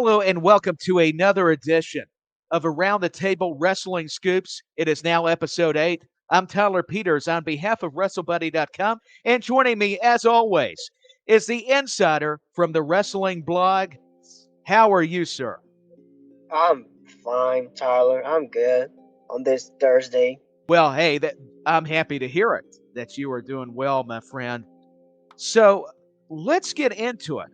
Hello and welcome to another edition of Around the Table Wrestling Scoops. It is now episode 8. I'm Tyler Peters on behalf of WrestleBuddy.com, and joining me, as always, is the insider from the wrestling blog. How are you, sir? I'm fine, Tyler. I'm good on this Thursday. Well, hey, I'm happy to hear it, that you are doing well, my friend. So let's get into it.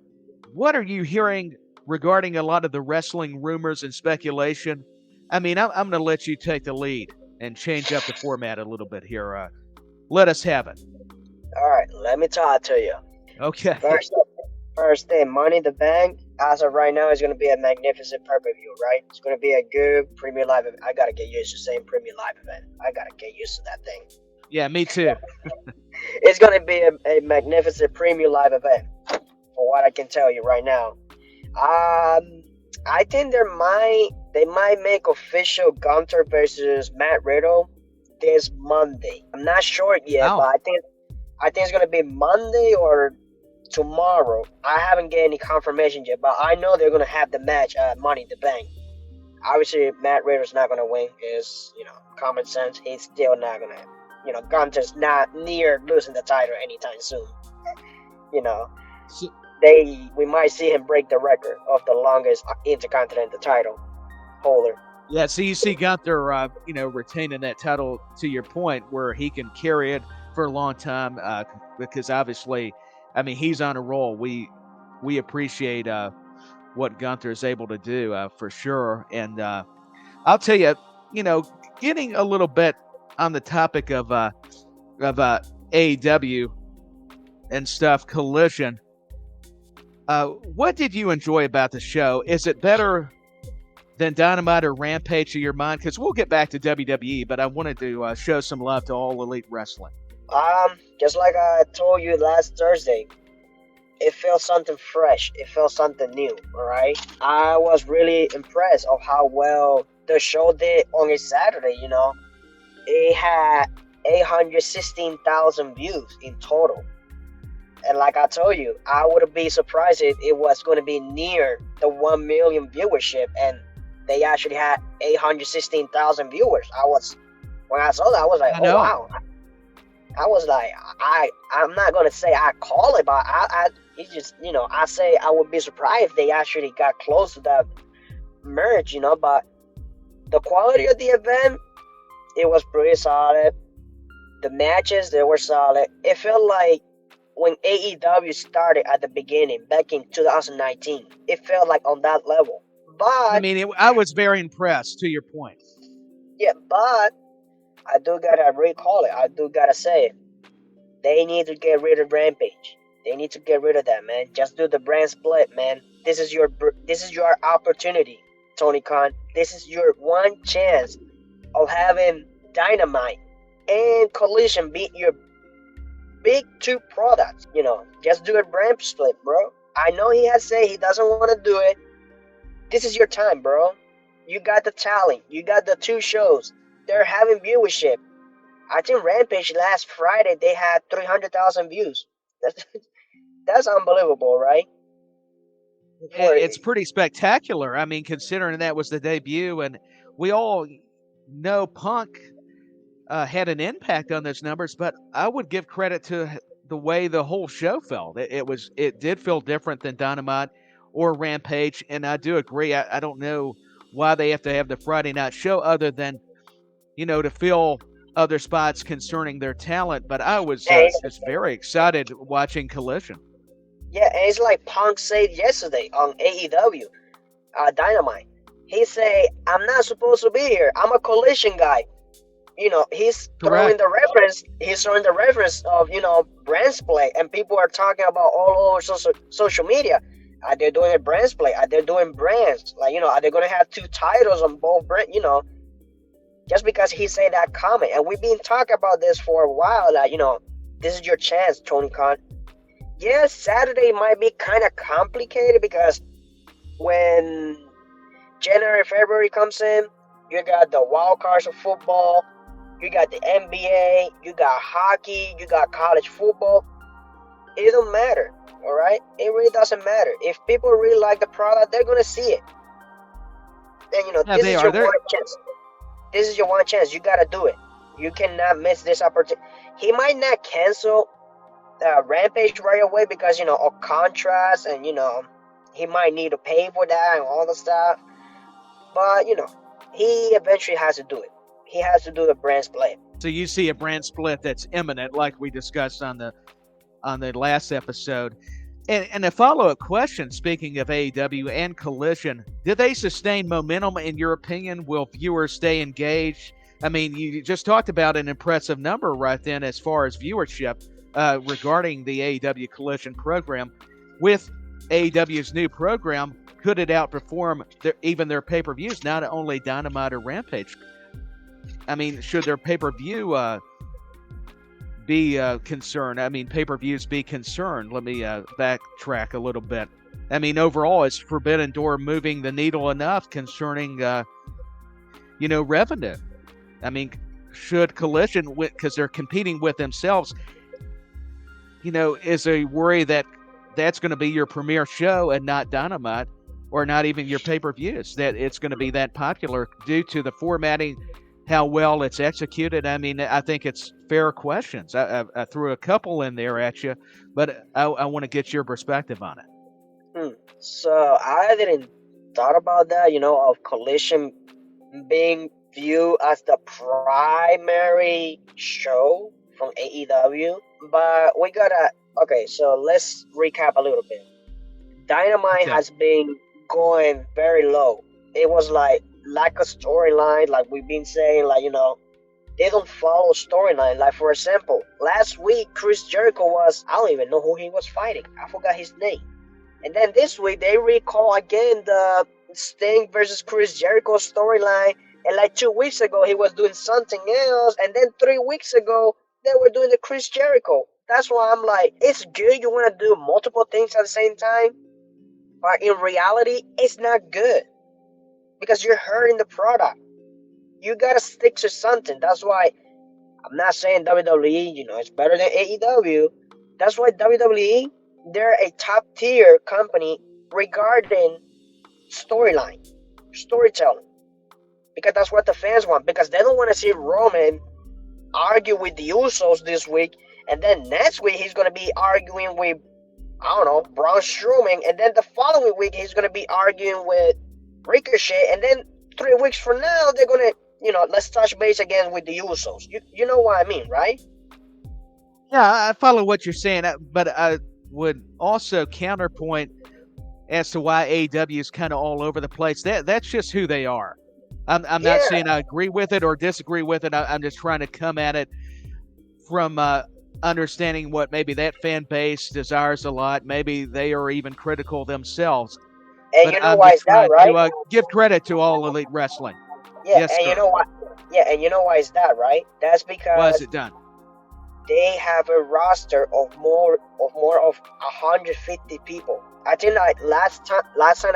What are you hearing regarding a lot of the wrestling rumors and speculation? I mean, I'm going to let you take the lead and change up the format a little bit here. Let us have it. All right, let me talk to you. Okay. First thing, Money in the Bank, as of right now, is going to be a magnificent pay-per-view, right? It's going to be a good Premier Live event. I got to get used to saying Premier Live event. I got to get used to that thing. Yeah, me too. It's going to be a magnificent Premier Live event, for what I can tell you right now. I think they might make official Gunter versus Matt Riddle this Monday. I'm not sure yet, Wow. but I think it's gonna be Monday or tomorrow. I haven't get any confirmation yet, but I know they're gonna have the match at Money in the Bank. Obviously, Matt Riddle's not gonna win. Is common sense. He's still not gonna. Gunter's not near losing the title anytime soon. So, We might see him break the record of the longest intercontinental title holder. yeah, so you see Gunther, retaining that title to your point where he can carry it for a long time because obviously, I mean, he's on a roll. We appreciate what Gunther is able to do for sure. And I'll tell you, getting a little bit on the topic of AEW and stuff, Collision. What did you enjoy about the show? Is it better than Dynamite or Rampage to your mind? Because we'll get back to WWE, but I wanted to show some love to All Elite Wrestling. Just like I told you last Thursday, it felt something fresh. It felt something new. All right, I was really impressed of how well the show did on a Saturday. It had 816,000 views in total. And like I told you, I wouldn't be surprised if it was going to be near the 1 million viewership, and they actually had 816,000 viewers. When I saw that, I was like, oh wow. I was like, I'm not going to say I call it, but it's just, I say I would be surprised if they actually got close to that merge, but the quality of the event, it was pretty solid. The matches, they were solid. It felt like when AEW started at the beginning, back in 2019, it felt like on that level. But I mean, I was very impressed. To your point, yeah, but I do gotta recall it. I do gotta say it. They need to get rid of Rampage. They need to get rid of that, man. Just do the brand split, man. This is your opportunity, Tony Khan. This is your one chance of having Dynamite and Collision beat your big two products. Just do a brand split, bro. I know he has said he doesn't want to do it. This is your time, bro. You got the talent. You got the two shows. They're having viewership. I think Rampage last Friday they had 300,000 views. That's unbelievable, right? it's pretty spectacular. I mean, considering that was the debut, and we all know Punk had an impact on those numbers, but I would give credit to the way the whole show felt. It did feel different than Dynamite or Rampage, and I do agree. I don't know why they have to have the Friday night show other than, to fill other spots concerning their talent, but I was just very excited watching Collision. Yeah, and it's like Punk said yesterday on AEW Dynamite. He said, I'm not supposed to be here. I'm a Collision guy. He's throwing the reference. He's throwing the reference of brand split, and people are talking about all over social media. Are they doing a brand split? Are they doing brands? Are they going to have two titles on both brand? Just because he said that comment, and we've been talking about this for a while. This is your chance, Tony Khan. Yes, Saturday might be kind of complicated because when January, February comes in, you got the wild cards of football. You got the NBA, you got hockey, you got college football. It don't matter. All right, it really doesn't matter. If people really like the product, they're gonna see it. And Yeah, this they is are. your one chance. This is your one chance. You gotta do it. You cannot miss this opportunity. He might not cancel Rampage right away because of contrast, and he might need to pay for that and all the stuff. But he eventually has to do it. He has to do the brand split. So you see a brand split that's imminent, like we discussed on the last episode. And a follow-up question, speaking of AEW and Collision, did they sustain momentum in your opinion? Will viewers stay engaged? I mean, you just talked about an impressive number right then as far as viewership regarding the AEW Collision program. With AEW's new program, could it outperform even their pay-per-views, not only Dynamite or Rampage? I mean, should their pay-per-view be concerned? I mean, pay-per-views be concerned. Let me backtrack a little bit. I mean, overall, is Forbidden Door moving the needle enough concerning, revenue? I mean, should Collision, because they're competing with themselves, is a worry that that's going to be your premier show and not Dynamite, or not even your pay-per-views, that it's going to be that popular due to the formatting, how well it's executed? I mean, I think it's fair questions. I threw a couple in there at you, but I want to get your perspective on it. So I didn't thought about that, of Collision being viewed as the primary show from AEW. But we gotta, okay, so let's recap a little bit. Dynamite has been going very low. It was like lack of storyline, like we've been saying, they don't follow storyline. Like, for example, last week Chris Jericho I don't even know who he was fighting. I forgot his name. And then this week they recall again the Sting versus Chris Jericho storyline. And like 2 weeks ago he was doing something else. And then 3 weeks ago they were doing the Chris Jericho. That's why I'm like, it's good you want to do multiple things at the same time. But in reality, it's not good. Because you're hurting the product. You gotta stick to something. That's why I'm not saying WWE, it's better than AEW. That's why WWE, they're a top tier company regarding storytelling. Because that's what the fans want. Because they don't want to see Roman argue with the Usos this week, and then next week he's gonna be arguing with, I don't know, Braun Strowman, and then the following week he's gonna be arguing with Ricochet, and then 3 weeks from now they're gonna, let's touch base again with the Usos. You know what I mean, right? Yeah, I follow what you're saying, but I would also counterpoint as to why AEW is kind of all over the place. That's just who they are. I'm not saying I agree with it or disagree with it. I'm just trying to come at it from understanding what maybe that fan base desires a lot. Maybe they are even critical themselves. And but you know why is that, right? To give credit to all Elite Wrestling. Yeah, yes, and sir. You know what? Yeah, and you know why is that, right? That's because why is it done? They have a roster of more of 150 people. I think last time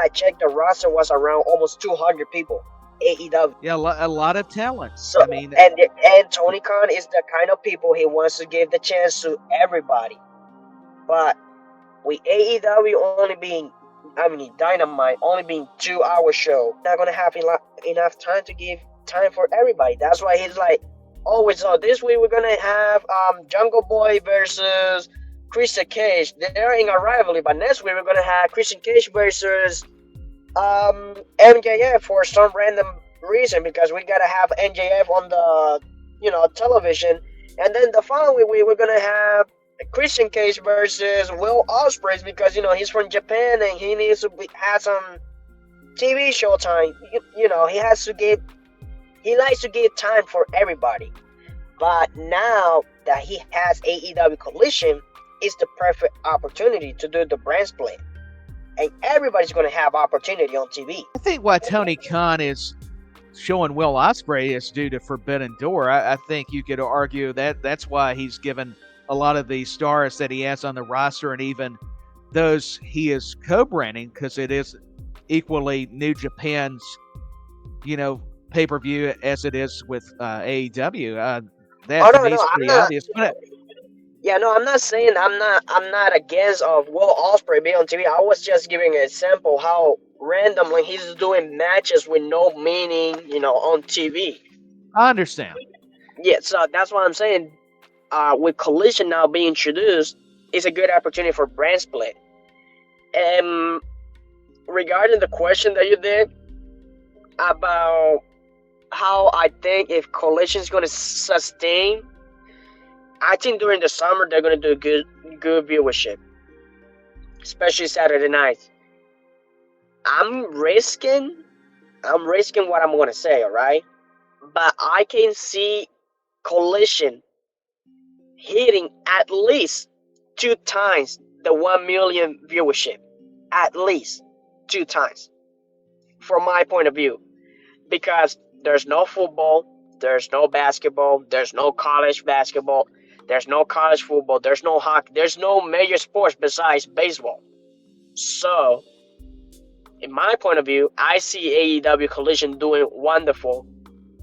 I checked, the roster was around almost 200 people. AEW. Yeah, a lot of talent. So, and Tony Khan is the kind of people he wants to give the chance to everybody. But with AEW only being, Dynamite only being 2-hour show, not gonna have enough time to give time for everybody. That's why he's like, so this week we're gonna have Jungle Boy versus Christian Cage. They're in a rivalry, but next week we're gonna have Christian Cage versus MJF for some random reason, because we gotta have MJF on the television, and then the following week we're gonna have Christian Cage versus Will Ospreay because he's from Japan and he needs to have some TV show time. He likes to give time for everybody. But now that he has AEW Collision, it's the perfect opportunity to do the brand split. And everybody's going to have opportunity on TV. I think why Tony Khan is showing Will Ospreay is due to Forbidden Door. I think you could argue that that's why he's given a lot of the stars that he has on the roster, and even those he is co-branding, because it is equally New Japan's, pay-per-view as it is with AEW. That to me is pretty obvious. Yeah, no, I'm not saying I'm not against of Will Ospreay being on TV. I was just giving an example how randomly he's doing matches with no meaning, on TV. I understand. Yeah, so that's what I'm saying. With Collision now being introduced, it's a good opportunity for brand split. And regarding the question that you did about how I think if Collision is going to sustain, I think during the summer they're going to do good viewership, especially Saturday nights. I'm risking I'm risking what I'm going to say, all right? But I can see Collision hitting at least two times the 1 million viewership. At least two times, from my point of view. Because there's no football, there's no basketball, there's no college basketball, there's no college football, there's no hockey, there's no major sports besides baseball. So, in my point of view, I see AEW Collision doing wonderful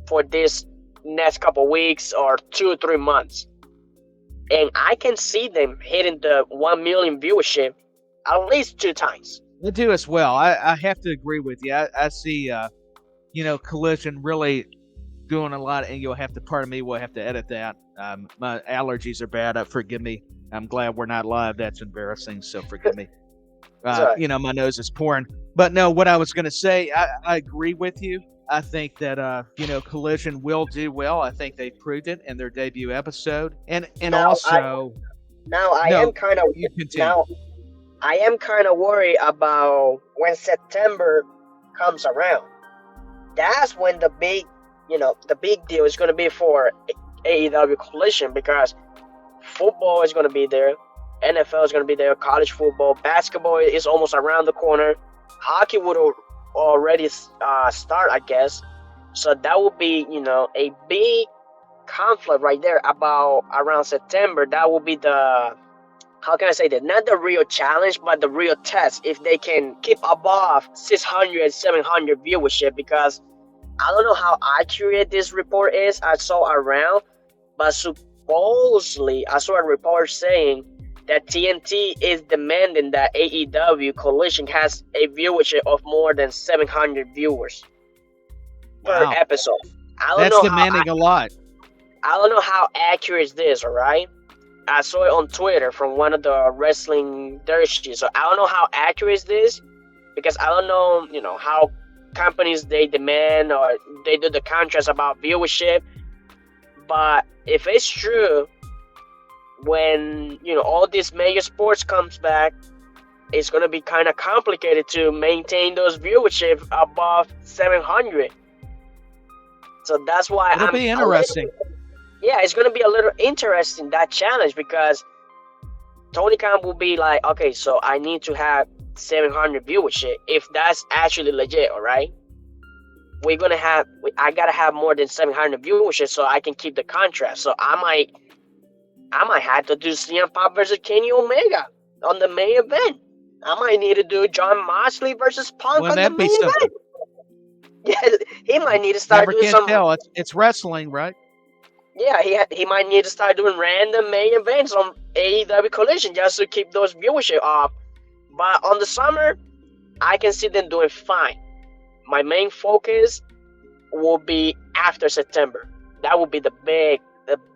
for this next couple weeks or 2 or 3 months. And I can see them hitting the 1 million viewership at least two times. They do as well. I have to agree with you. I see, Collision really doing a lot, and you'll have to, pardon me, we'll have to edit that. My allergies are bad. Forgive me. I'm glad we're not live. That's embarrassing, so forgive me. My nose is pouring. But no, what I was going to say, I agree with you. I think that, Collision will do well. I think they proved it in their debut episode. And Now, also, I no, am kind of you continue. now I am kind of worried about when September comes around. That's when the big deal is going to be for AEW Collision, because football is going to be there, NFL is going to be there, college football, basketball is almost around the corner, hockey would already start, I guess. So that would be, a big conflict right there about around September. That will be the, how can I say that? Not the real challenge, but the real test if they can keep above 600, 700 viewership. Because I don't know how accurate this report is. I saw around, but supposedly I saw a report saying that TNT is demanding that AEW Collision has a viewership of more than 700 viewers per Wow. episode. That's demanding a lot. I don't know how accurate this, all right? I saw it on Twitter from one of the wrestling dirties. So I don't know how accurate this, because I don't know, how companies they demand or they do the contracts about viewership. But if it's true, when all these major sports comes back, it's gonna be kind of complicated to maintain those viewership above 700. So that's why It'll be interesting. Yeah, it's gonna be a little interesting, that challenge, because Tony Khan will be like, okay, so I need to have 700 viewership if that's actually legit, all right? I gotta have more than 700 viewership so I can keep the contract. So I might have to do CM Punk versus Kenny Omega on the main event. I might need to do John Moxley versus Punk on the main event. Yeah, he might need to start doing some. Tell. It's wrestling, right? Yeah, he might need to start doing random main events on AEW Collision just to keep those viewership up. But on the summer, I can see them doing fine. My main focus will be after September. That will be the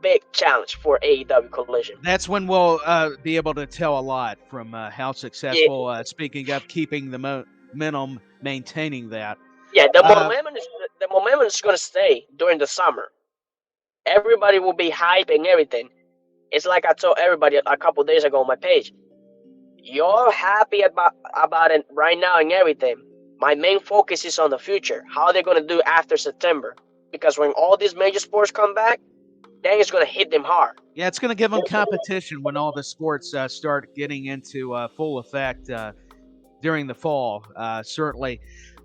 big challenge for AEW Collision. That's when we'll be able to tell a lot from how successful. Speaking of keeping the momentum, maintaining that. Yeah, the momentum is going to stay during the summer. Everybody will be hyping everything. It's like I told everybody a couple days ago on my page. You're happy about it right now and everything. My main focus is on the future. How they're going to do after September. Because when all these major sports come back, then it's going to hit them hard. Yeah, it's going to give them competition when all the sports start getting into full effect during the fall, certainly.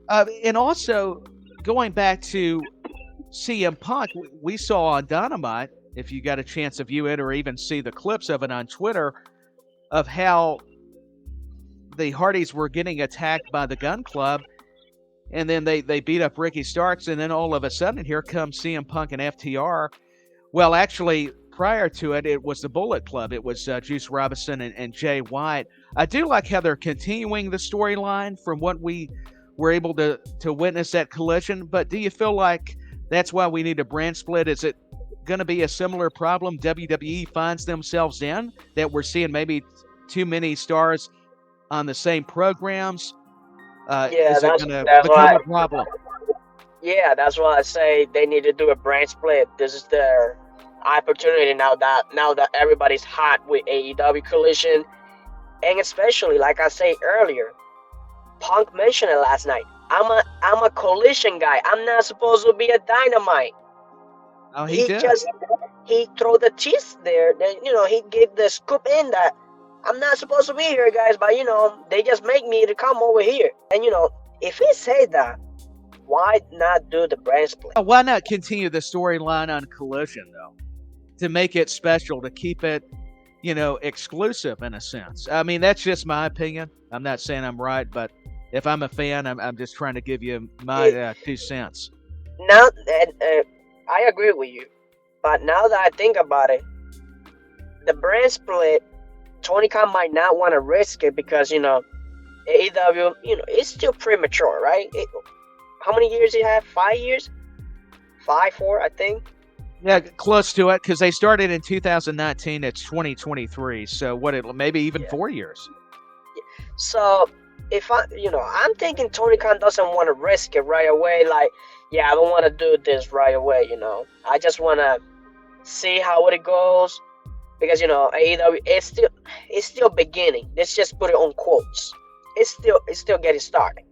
And also, going back to CM Punk, we saw on Dynamite, if you got a chance to view it or even see the clips of it on Twitter, of how the Hardys were getting attacked by the Gun Club, and then they beat up Ricky Starks, and then all of a sudden, here comes CM Punk and FTR. Well, actually, prior to it, it was the Bullet Club. It was Juice Robinson and Jay White. I do like how they're continuing the storyline from what we were able to witness at Collision. But do you feel like that's why we need a brand split? Is it going to be a similar problem WWE finds themselves in, that we're seeing maybe too many stars on the same programs? Is it going to become a problem? Yeah, that's why I say they need to do a brand split. This is their opportunity now that everybody's hot with AEW Collision, and especially like I said earlier, Punk mentioned it last night. I'm a Collision guy. I'm not supposed to be a Dynamite. Oh, he did. He threw the cheese there. He gave the scoop in that I'm not supposed to be here, guys, but they just make me to come over here. And if he said that, why not do the brand split? Why not continue the storyline on Collision, though, to make it special, to keep it, exclusive in a sense? I mean, that's just my opinion. I'm not saying I'm right, but if I'm a fan, I'm just trying to give you my 2 cents. Now, I agree with you, but now that I think about it, the brand split, Tony Khan might not want to risk it because AEW, it's still premature, right? How many years do you have? 5 years? 4, I think. Yeah, close to it, because they started in 2019. It's 2023, so maybe even 4 years. So if I'm thinking Tony Khan doesn't want to risk it right away. Like, yeah, I don't want to do this right away. I just want to see how it goes, because AEW it's still beginning. Let's just put it on quotes. It's still getting started.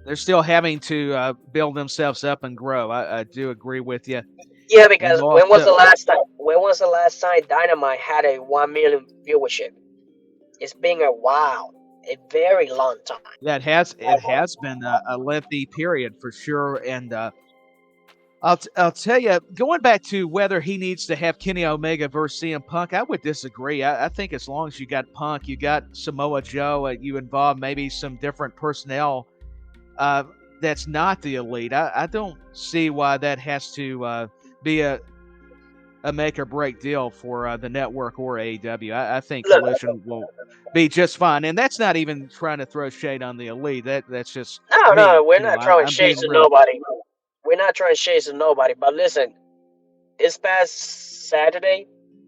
They're still having to build themselves up and grow. I do agree with you. Yeah, because when was the last time Dynamite had a 1 million viewership? It's been a while, a very long time. Yeah, it has been a lengthy period for sure. And I'll tell you, going back to whether he needs to have Kenny Omega versus CM Punk, I would disagree. I think as long as you got Punk, you got Samoa Joe, you involve maybe some different personnel. That's not the Elite. I don't see why that has to be a make or break deal for the network or AEW. I think Collision will be just fine, and that's not even trying to throw shade on the Elite. That's just no. We're not throwing shade to nobody. We're not trying shade to nobody. But listen, this past Saturday,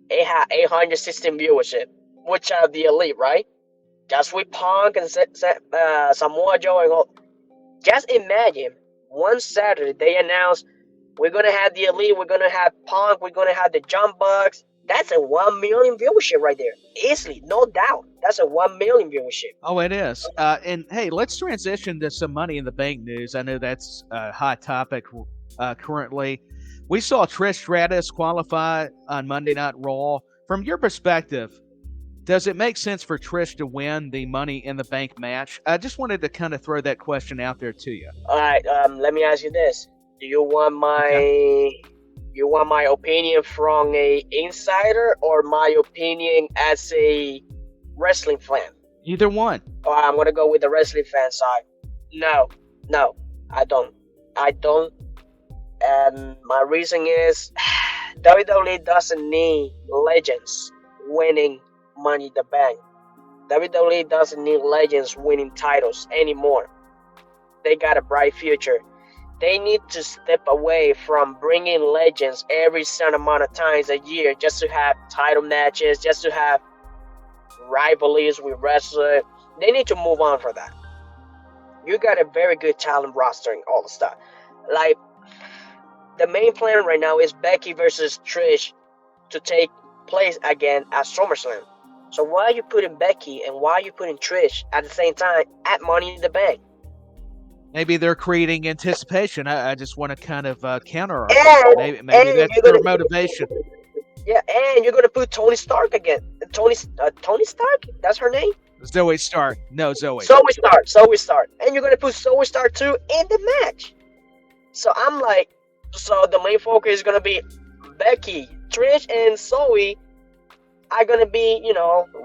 it had 816 viewership, which are the Elite, right? Just with Punk and Samoa Joe and all. Just imagine, one Saturday they announced we're going to have the Elite, we're going to have Punk, we're going to have the Jump Bucks. That's a 1 million viewership right there. Easily, no doubt. That's a 1 million viewership. Oh, it is. And hey, let's transition to some Money in the Bank news. I know that's a hot topic currently. We saw Trish Stratus qualify on Monday Night Raw. From your perspective, does it make sense for Trish to win the Money in the Bank match? I just wanted to kind of throw that question out there to you. All right, let me ask you this: Do you want my opinion from a insider or my opinion as a wrestling fan? Either one. Oh, I'm gonna go with the wrestling fan side. No, I don't. And my reason is WWE doesn't need legends winning Money in the Bank. WWE doesn't need legends winning titles anymore. They got a bright future. They need to step away from bringing legends every certain amount of times a year just to have title matches, just to have rivalries with wrestlers. They need to move on for that. You got a very good talent roster and all the stuff. Like, the main plan right now is Becky versus Trish to take place again at SummerSlam. So why are you putting Becky and why are you putting Trish at the same time at Money in the Bank? Maybe they're creating anticipation. I just want to kind of counter. Maybe that's their motivation. Yeah, and you're going to put Tony Stark again. Tony Stark? That's her name? Zoe Stark. No, Zoe. Zoe Stark. And you're going to put Zoe Stark too in the match. So I'm like, so the main focus is going to be Becky, Trish, and Zoe are going to be,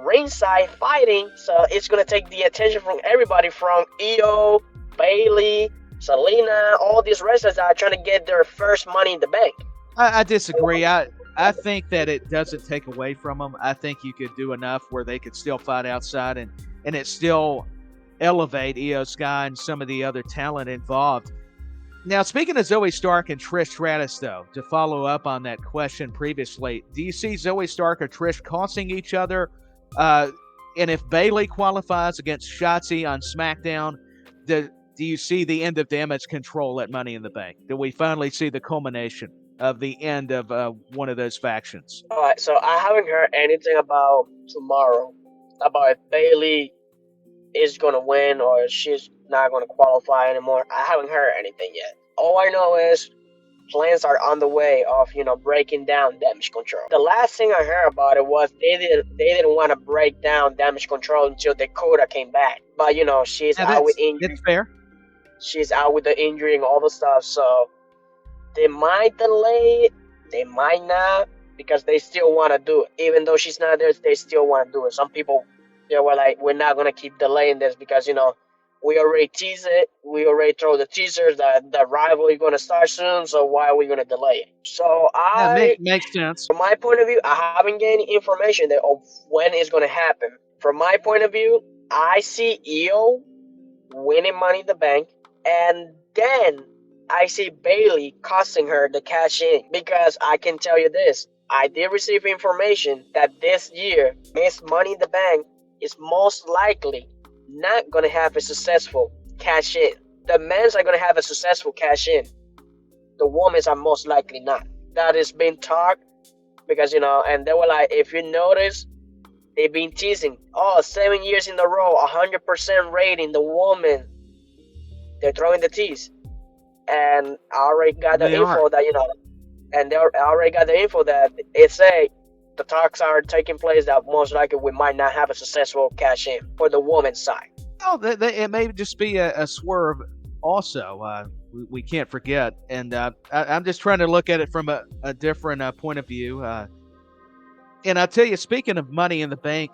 ringside fighting. So it's going to take the attention from everybody, from Io, Bailey, Selena, all these wrestlers that are trying to get their first Money in the Bank. I disagree. I think that it doesn't take away from them. I think you could do enough where they could still fight outside and it still elevate Io Sky and some of the other talent involved. Now, speaking of Zoe Stark and Trish Stratus, though, to follow up on that question previously, do you see Zoe Stark or Trish costing each other? And if Bayley qualifies against Shotzi on SmackDown, do you see the end of Damage Control at Money in the Bank? Do we finally see the culmination of the end of one of those factions? All right, so I haven't heard anything about tomorrow, about if Bailey is gonna win or she's not gonna qualify anymore. I haven't heard anything yet. All I know is plans are on the way of breaking down Damage Control. The last thing I heard about it was they didn't want to break down Damage Control until Dakota came back. But she's out with injury. That's fair. She's out with the injury and all the stuff, so they might delay it. They might not, because they still want to do it. Even though she's not there, they still want to do it. Some people, they were like, we're not going to keep delaying this because, we already teased it. We already throw the teasers that the rivalry going to start soon, so why are we going to delay it? So makes sense. From my point of view, I haven't gained information of when it's going to happen. From my point of view, I see Io winning Money in the Bank, and then I see Bayley costing her the cash in, because I can tell you this. I did receive information that this year, Miss Money in the Bank is most likely not going to have a successful cash in. The men's are going to have a successful cash in. The women's are most likely not. That is being talked because, and they were like, if you notice, they've been teasing, 7 years in a row, 100% rating, the woman. They're throwing the tease. And I already got the info that, and I already got the info that it say the talks are taking place that most likely we might not have a successful cash in for the woman's side. Oh, it may just be a swerve also. We can't forget. And I'm just trying to look at it from a different point of view. And I'll tell you, speaking of Money in the Bank,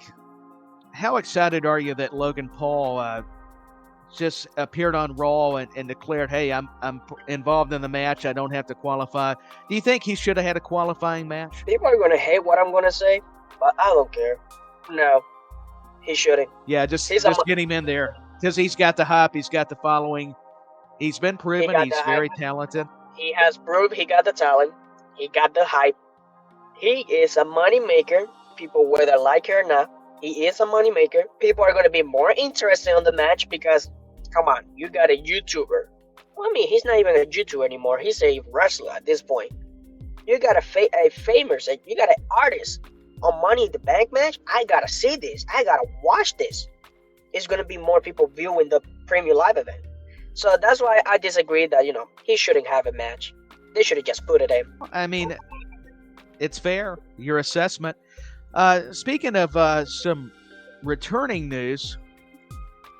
how excited are you that Logan Paul just appeared on Raw and declared, hey, I'm involved in the match. I don't have to qualify. Do you think he should have had a qualifying match? People are going to hate what I'm going to say, but I don't care. No, he shouldn't. Yeah, just get him in there. Because he's got the hype. He's got the following. He's been proven. He's very talented. He has proved he got the talent. He got the hype. He is a money maker. People, whether like it or not, he is a money maker. People are going to be more interested in the match because, come on, you got a YouTuber. Well, I mean, he's not even a YouTuber anymore. He's a wrestler at this point. You got a famous, you got an artist on Money in the Bank match. I got to see this. I got to watch this. It's going to be more people viewing the premium live event. So that's why I disagree that, he shouldn't have a match. They should have just put it in. I mean, it's fair, your assessment. Speaking of some returning news,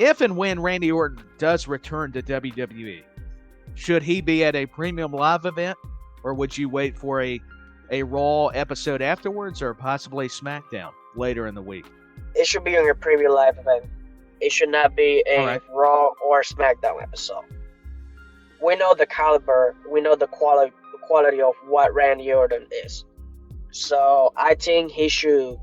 if and when Randy Orton does return to WWE, should he be at a premium live event, or would you wait for a Raw episode afterwards, or possibly SmackDown later in the week? It should be on a premium live event. It should not be a Raw or SmackDown episode. We know the caliber, we know the quality of what Randy Orton is. So I think he should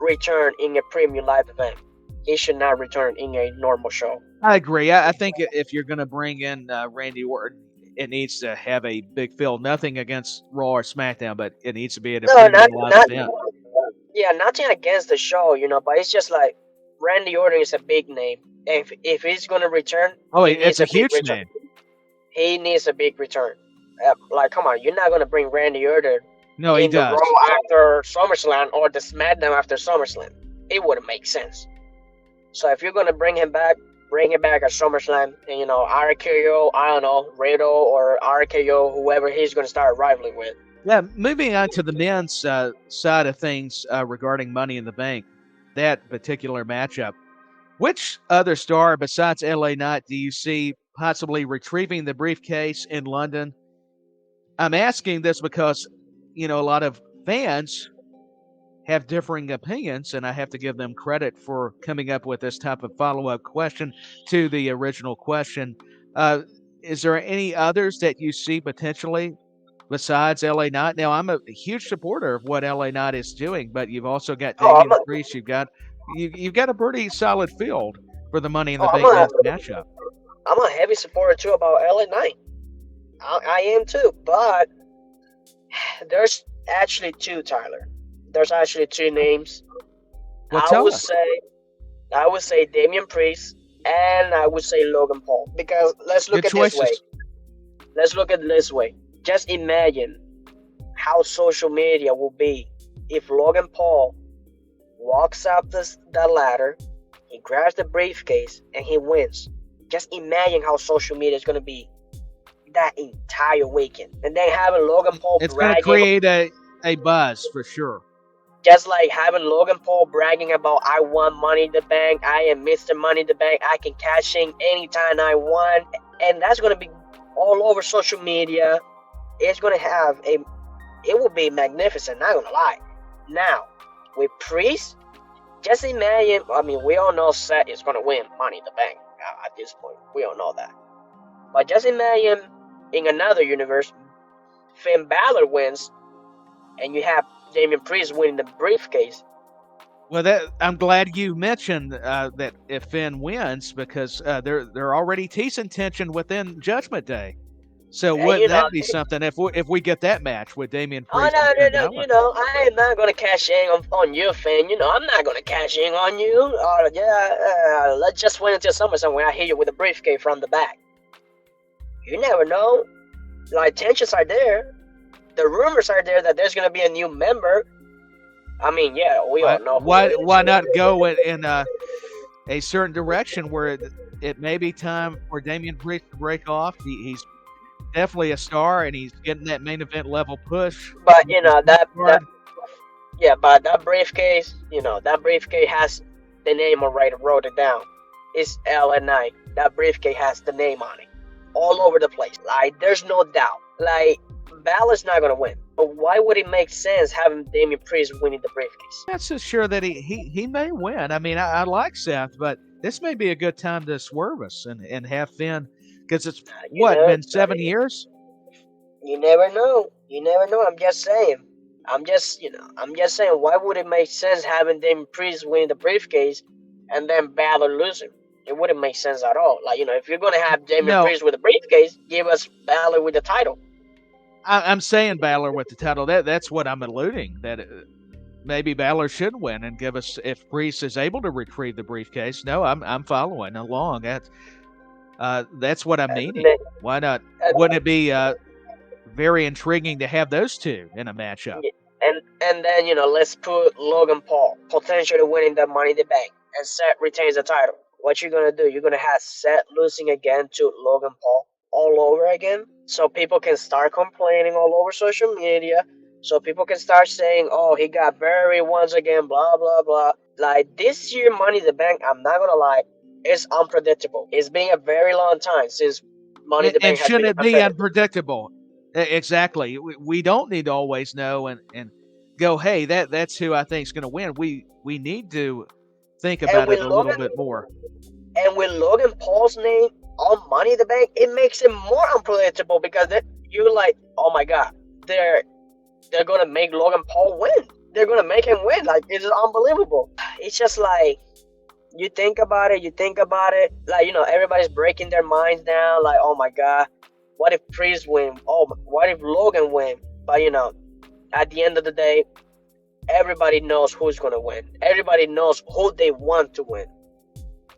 return in a premium live event. He should not return in a normal show. I agree. I think if you're going to bring in Randy Orton, it needs to have a big fill. Nothing against Raw or SmackDown, but it needs to be at a premium live event. Yeah, nothing against the show, but it's just like Randy Orton is a big name. If he's going to return, it's a huge name. He needs a big return. Come on, you're not going to bring Randy Orton. No, he does. The Raw after SummerSlam or the SmackDown after SummerSlam. It wouldn't make sense. So if you're going to bring him back at SummerSlam and, RKO, I don't know, Riddle or RKO, whoever he's going to start rivaling with. Yeah, moving on to the men's side of things regarding Money in the Bank, that particular matchup. Which other star besides LA Knight do you see possibly retrieving the briefcase in London? I'm asking this because, a lot of fans have differing opinions, and I have to give them credit for coming up with this type of follow-up question to the original question. Is there any others that you see potentially besides LA Knight. Now, I'm a huge supporter of what LA Knight is doing, but you've also got Oh, I'm Damian a, Priest. You've got a pretty solid field for the Money in the oh, Bank men's matchup. I'm a heavy supporter too about LA Knight. I am too, but there's actually two, Tyler. There's actually two names. Well, I tell would us. say, I would say Damian Priest, and I would say Logan Paul. Because let's look Good at this way. choices. Let's look at it this way. Just imagine how social media will be if Logan Paul walks up the ladder, he grabs the briefcase, and he wins. Just imagine how social media is going to be that entire weekend. And then having Logan Paul It's going to bragging, create a buzz for sure. just like having Logan Paul bragging about, I won Money in the Bank, I am Mr. Money in the Bank, I can cash in anytime I want. And that's going to be all over social media. It's going to have it will be magnificent, not going to lie. Now, with Priest, just imagine, I mean, we all know Seth is going to win Money in the Bank at this point. We all know that. But just imagine in another universe, Finn Balor wins, and you have Damian Priest winning the briefcase. Well, I'm glad you mentioned that if Finn wins, because they're already teasing tension within Judgment Day. So And, wouldn't that be something if we get that match with Damian oh Priest? no, and no, Finn no! Balor? I am not gonna cash in on you, Finn. I'm not gonna cash in on you. Let's just wait until SummerSlam when I hit you with a briefcase from the back. You never know. Like, tensions are there. The rumors are there that there's gonna be a new member. I mean, yeah, we all know. Why not go in a certain direction where it may be time for Damian Priest to break off? He's definitely a star, and he's getting that main event level push. But but that briefcase, that briefcase has the name already wrote it down. It's LA Knight. That briefcase has the name on it, all over the place. Like, there's no doubt. Like, Balor's not gonna win. But why would it make sense having Damian Priest winning the briefcase? Not so sure that he may win. I mean, I like Seth, but this may be a good time to swerve us and have Finn, because it's been 7 years. You never know. You never know. I'm just saying. I'm just saying. Why would it make sense having Damian Priest winning the briefcase and then Balor losing? It wouldn't make sense at all. Like, if you're gonna have Damian Priest with the briefcase, give us Balor with the title. I'm saying Balor with the title. That's what I'm alluding. That maybe Balor should win and give us, if Priest is able to retrieve the briefcase. No, I'm following along. That's what I'm meaning. Why not? Wouldn't it be very intriguing to have those two in a matchup? And then let's put Logan Paul potentially winning the Money in the Bank, and Seth retains the title. What you're gonna do? You're gonna have Seth losing again to Logan Paul all over again, so people can start complaining all over social media. So people can start saying, "Oh, he got buried once again," blah blah blah. Like, this year Money in the Bank, I'm not gonna lie, it's unpredictable. It's been a very long time since Money in the Bank has been unpredictable. And shouldn't it be unpredictable? Exactly. We don't need to always know and go, hey, that's who I think is going to win. We need to think about it a little bit more. And with Logan Paul's name on Money in the Bank, it makes it more unpredictable, because you're like, oh my God, they're gonna make Logan Paul win. They're gonna make him win. Like, it's unbelievable. It's just like, you think about it. Like, everybody's breaking their minds now. Like, oh my God, what if Priest win? Oh, what if Logan win? But at the end of the day, everybody knows who's gonna win. Everybody knows who they want to win.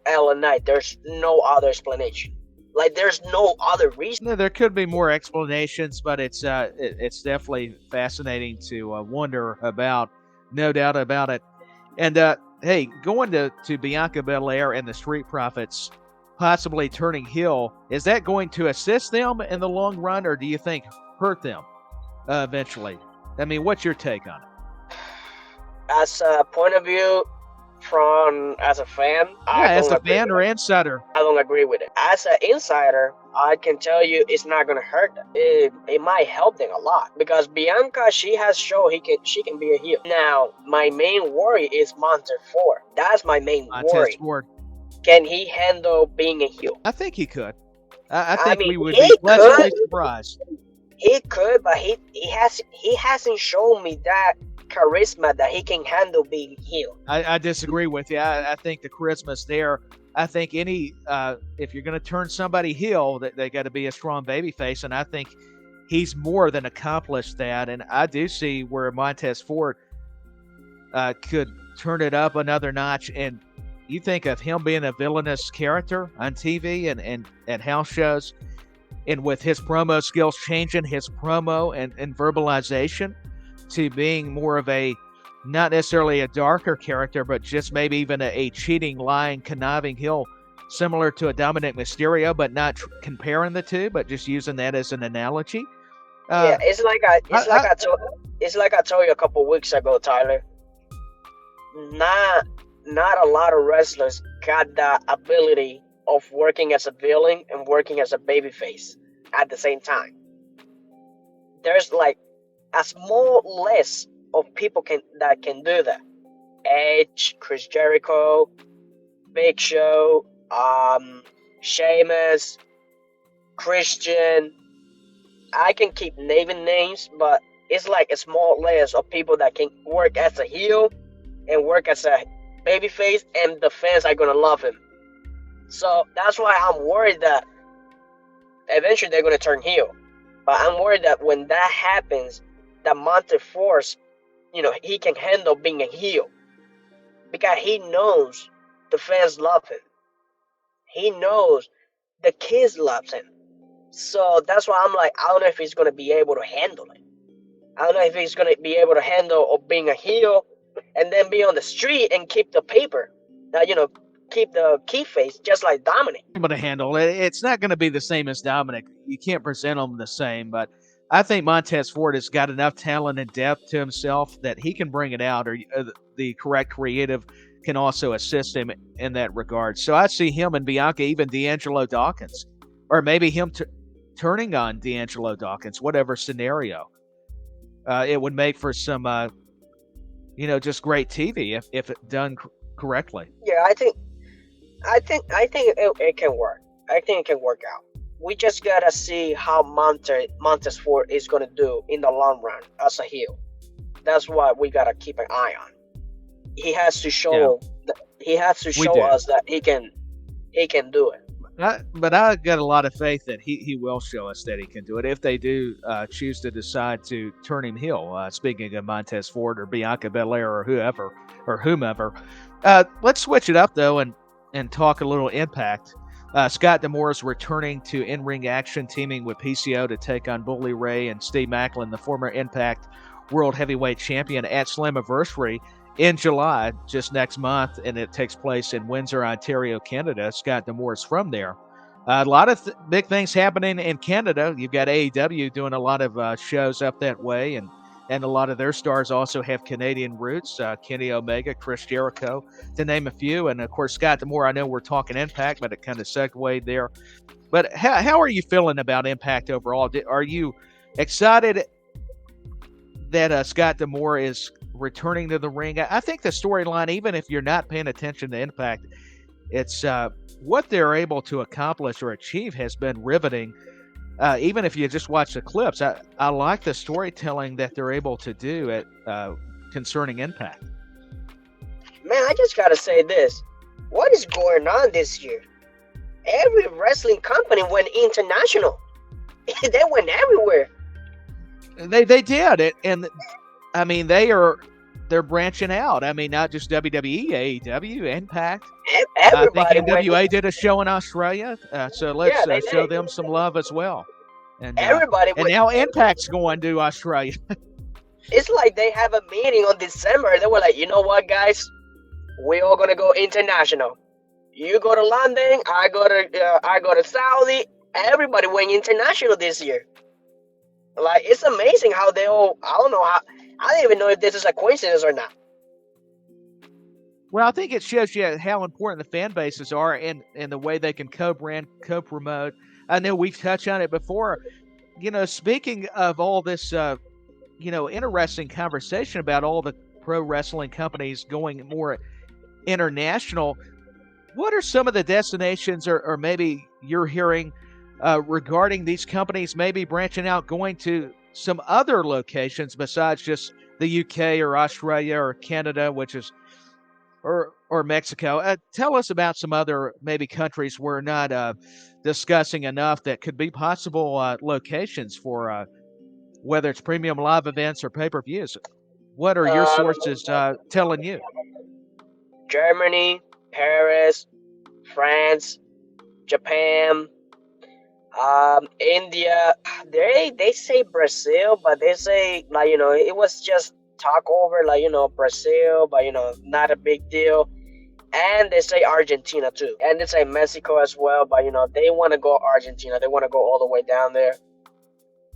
LA Knight. There's no other explanation. Like, there's no other reason. No, there could be more explanations, but it's definitely fascinating to wonder about. No doubt about it. And hey, going to Bianca Belair and the Street Profits possibly turning heel, is that going to assist them in the long run, or do you think hurt them eventually? I mean, what's your take on it? As a point of view, as a fan, as a fan or insider, I don't agree with it. As an insider, I can tell you it's not gonna hurt them. It might help them a lot, because Bianca, she has shown she can be a heel. Now, my main worry is Monster Ford. That's my main worry. Can he handle being a heel? I think he could. I think we would be pleasantly surprised. He could, but he hasn't shown me that charisma that he can handle being heel. I disagree with you. I think the charisma's there. I think if you're going to turn somebody heel, they got to be a strong babyface, and I think he's more than accomplished that. And I do see where Montez Ford could turn it up another notch. And you think of him being a villainous character on TV and house shows, and with his promo skills changing his promo and verbalization to being more of a, not necessarily a darker character, but just maybe even a cheating, lying, conniving heel, similar to a Dominic Mysterio, but not comparing the two, but just using that as an analogy. Yeah, it's like I told you a couple weeks ago, Tyler. Not a lot of wrestlers got the ability of working as a villain and working as a babyface at the same time. There's like a small list of people that can do that. Edge, Chris Jericho, Big Show, Sheamus, Christian. I can keep naming names, but it's like a small list of people that can work as a heel and work as a babyface, and the fans are gonna love him. So that's why I'm worried that eventually they're gonna turn heel. But I'm worried that when that happens, that Montez Ford, he can handle being a heel because he knows the fans love him. He knows the kids love him. So that's why I'm like, I don't know if he's gonna be able to handle it. I don't know if he's gonna be able to handle being a heel and then be on the street and keep the paper. Keep the key face just like Dominic. Able to handle it. It's not going to be the same as Dominic. You can't present him the same, but I think Montez Ford has got enough talent and depth to himself that he can bring it out, or the correct creative can also assist him in that regard. So I see him and Bianca, even D'Angelo Dawkins, or maybe him turning on D'Angelo Dawkins, whatever scenario. It would make for some, just great TV if it done correctly. Yeah, I think it can work. I think it can work out. We just gotta see how Montez Ford is gonna do in the long run as a heel. That's what we gotta keep an eye on. He has to show. Yeah. He has to show us that he can do it. But I got a lot of faith that he will show us that he can do it if they do choose to decide to turn him heel. Speaking of Montez Ford or Bianca Belair or whomever. Let's switch it up though and talk a little Impact. Scott D'Amore is returning to in-ring action, teaming with PCO to take on Bully Ray and Steve Maclin, the former Impact World Heavyweight Champion, at Slammiversary in July, just next month, and it takes place in Windsor, Ontario, Canada. Scott D'Amore is from there. A lot of big things happening in Canada. You've got AEW doing a lot of shows up that way, and a lot of their stars also have Canadian roots. Kenny Omega, Chris Jericho, to name a few. And, of course, Scott D'Amore, I know we're talking Impact, but it kind of segued there. But how are you feeling about Impact overall? Are you excited that Scott D'Amore is returning to the ring? I think the storyline, even if you're not paying attention to Impact, it's what they're able to accomplish or achieve has been riveting. Even if you just watch the clips, I like the storytelling that they're able to do concerning Impact. Man, I just gotta say this. What is going on this year? Every wrestling company went international. They went everywhere. They did it, and I mean they're branching out. I mean, not just WWE, AEW, Impact. Everybody. I think NWA did a show in Australia, so let's show them some love as well. And everybody. And now Impact's going to Australia. It's like they have a meeting on December. They were like, you know what, guys? We all gonna go international. You go to London. I go to Saudi. Everybody went international this year. Like, it's amazing how they all. I don't know how. I don't even know if this is a coincidence or not. Well, I think it shows you how important the fan bases are and the way they can co-brand, co-promote. I know we've touched on it before. Speaking of all this, interesting conversation about all the pro wrestling companies going more international, what are some of the destinations or maybe you're hearing regarding these companies maybe branching out, going to some other locations besides just the UK or Australia or Canada, which is or Mexico. Tell us about some other maybe countries we're not discussing enough that could be possible locations for whether it's premium live events or pay-per-views. What are your Um, sources telling you? Germany, Paris, France, Japan, India. They say Brazil, but they say like it was just talk over like Brazil, but not a big deal. And they say Argentina too, and they say Mexico as well. But they want to go Argentina. They want to go all the way down there.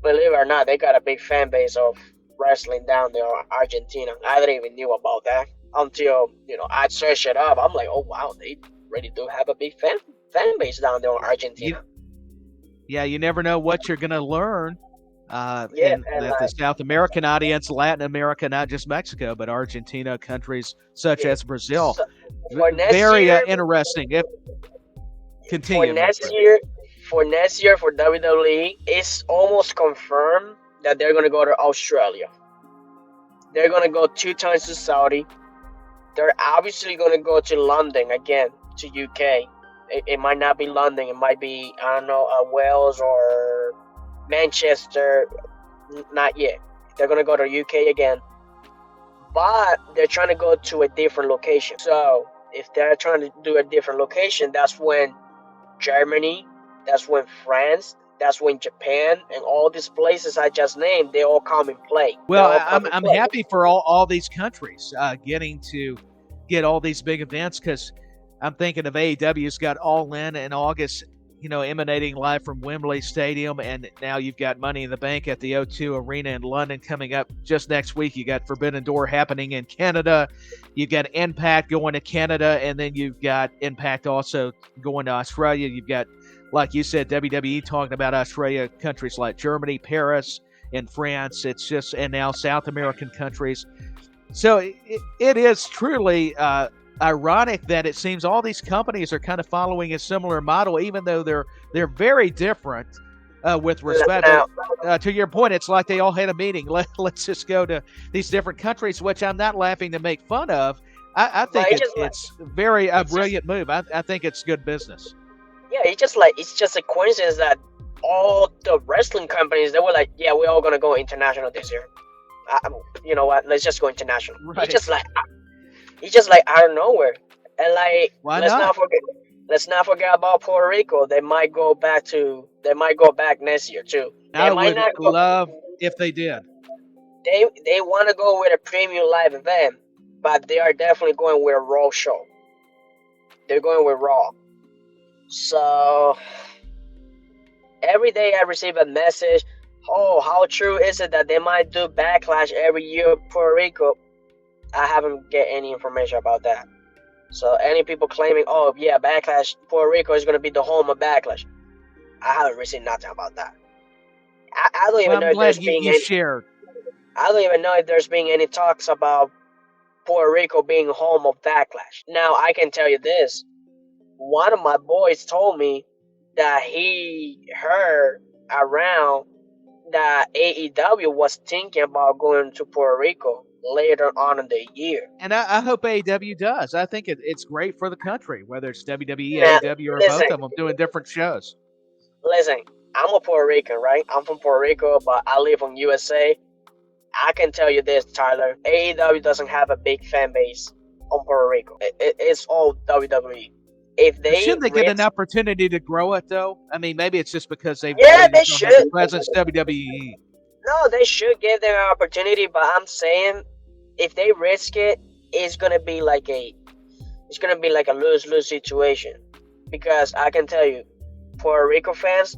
Believe it or not, they got a big fan base of wrestling down there in Argentina. I didn't even knew about that until I searched it up. I'm like, oh wow, they really do have a big fan base down there in Argentina. You never know what you're going to learn. Yeah, And and the South American audience, Latin America, not just Mexico, but Argentina, countries such yeah. as Brazil. So for next Very year, interesting. for Continue, my next friend. year, for next year for WWE, it's almost confirmed that they're gonna go to Australia. They're gonna go 2 times to Saudi. They're obviously gonna go to London again, to UK. It might not be London. It might be, I don't know, Wales or Manchester. Not yet. They're gonna go to UK again, but they're trying to go to a different location. So if they're trying to do a different location, that's when Germany, that's when France, that's when Japan, and all these places I just named, they all come in play. Well, I'm happy for all these countries getting to get all these big events, because I'm thinking of AEW's got All In August, emanating live from Wembley Stadium, and now you've got Money in the Bank at the O2 Arena in London coming up just next week. You got Forbidden Door happening in Canada. You've got Impact going to Canada, and then you've got Impact also going to Australia. You've got, like you said, WWE talking about Australia, countries like Germany, Paris, and France. It's just, and now South American countries. So it is truly ironic that it seems all these companies are kind of following a similar model, even though they're very different with respect. To your point, it's like they all had a meeting. Let's just go to these different countries, which I'm not laughing to make fun of. I think it's very brilliant move. I think it's good business. Yeah, it's just a coincidence that all the wrestling companies, they were like, yeah, we're all gonna go international this year. You know what? Let's just go international. Right. It's just like out of nowhere, and like Why let's not? let's not forget about Puerto Rico. They might go back next year too. I would love if they did. They want to go with a premium live event, but they are definitely going with a Raw show. They're going with Raw. So every day I receive a message. Oh, how true is it that they might do Backlash every year in Puerto Rico? I haven't get any information about that. So any people claiming, oh yeah, Backlash, Puerto Rico is going to be the home of Backlash, I haven't received nothing about that. I don't even know if there's being any. Shared. I don't even know if there's been any talks about Puerto Rico being home of Backlash. Now I can tell you this: one of my boys told me that he heard around that AEW was thinking about going to Puerto Rico later on in the year. And I hope AEW does. I think it's great for the country, whether it's WWE, Now, AEW, or listen, both of them doing different shows. Listen, I'm a Puerto Rican, right? I'm from Puerto Rico, but I live in USA. I can tell you this, Tyler. AEW doesn't have a big fan base on Puerto Rico. It's all WWE. If they should they get an opportunity to grow it, though? I mean, maybe it's just because they should. Presence WWE. No, they should give them an opportunity, but I'm saying if they risk it, it's gonna be like a lose-lose situation. Because I can tell you, Puerto Rico fans,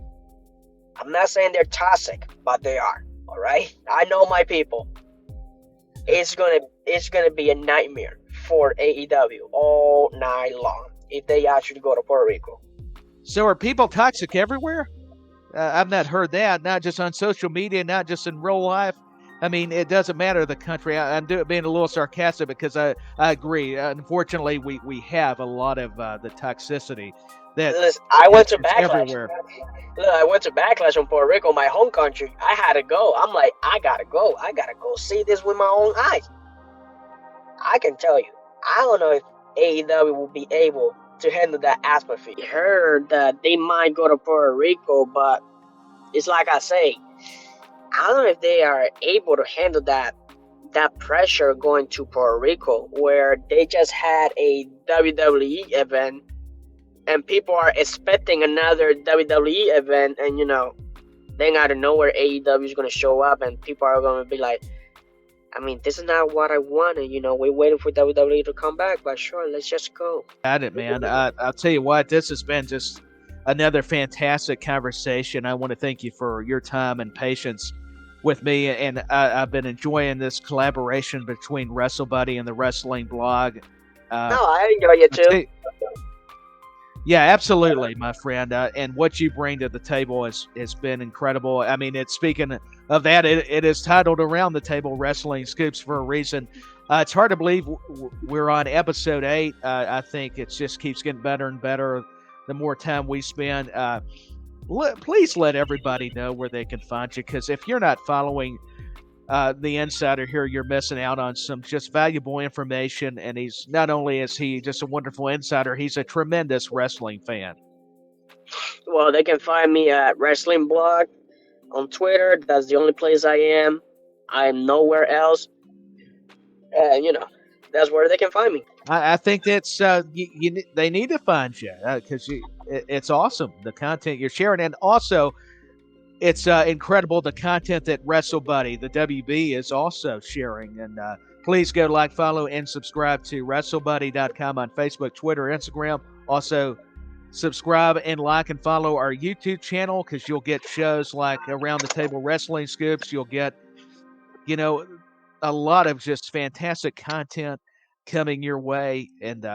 I'm not saying they're toxic, but they are. All right, I know my people. It's gonna be a nightmare for AEW all night long if they actually go to Puerto Rico. So are people toxic everywhere? I've not heard that, not just on social media, not just in real life. I mean, it doesn't matter the country. I'm being a little sarcastic because I agree. Unfortunately, we have a lot of the toxicity that Listen, I went to it's Backlash. everywhere. Look, I went to Backlash in Puerto Rico, my home country. I had to go. I'm like, I gotta go. I gotta go see this with my own eyes. I can tell you, I don't know if AEW will be able to handle that atmosphere. I heard that they might go to Puerto Rico, but it's like I say, I don't know if they are able to handle that pressure going to Puerto Rico, where they just had a WWE event and people are expecting another WWE event, and then out of nowhere AEW is going to show up and people are going to be like, I mean, this is not what I wanted. We're waiting for WWE to come back, but sure, let's just go. Got it, man. I'll tell you what, this has been just another fantastic conversation. I want to thank you for your time and patience with me, and I've been enjoying this collaboration between WrestleBuddy and the Wrestling Blog. No, I enjoy it too. Yeah, absolutely, my friend. And what you bring to the table has been incredible. I mean, speaking of that, it is titled Around the Table Wrestling Scoops for a reason. It's hard to believe we're on episode 8. I think it just keeps getting better and better the more time we spend. Please let everybody know where they can find you, because if you're not following the insider here, you're missing out on some just valuable information. And he's not only is he just a wonderful insider, he's a tremendous wrestling fan. Well, they can find me at Wrestling Blog on Twitter. That's the only place I am. I am nowhere else. That's where they can find me. I think that's they need to find you because it's awesome, the content you're sharing, and also it's incredible the content that WrestleBuddy, the WB, is also sharing. And please go like, follow, and subscribe to WrestleBuddy.com on Facebook, Twitter, Instagram. Also, subscribe and like and follow our YouTube channel, because you'll get shows like Around the Table Wrestling Scoops. You'll get, a lot of just fantastic content coming your way. And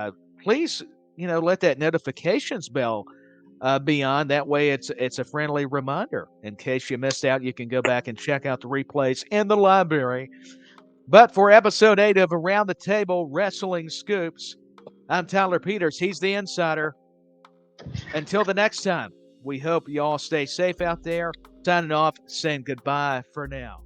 please, let that notifications bell be on. That way it's a friendly reminder. In case you missed out, you can go back and check out the replays in the library. But for episode 8 of Around the Table Wrestling Scoops, I'm Tyler Peters. He's the insider. Until the next time, we hope you all stay safe out there. Signing off, saying goodbye for now.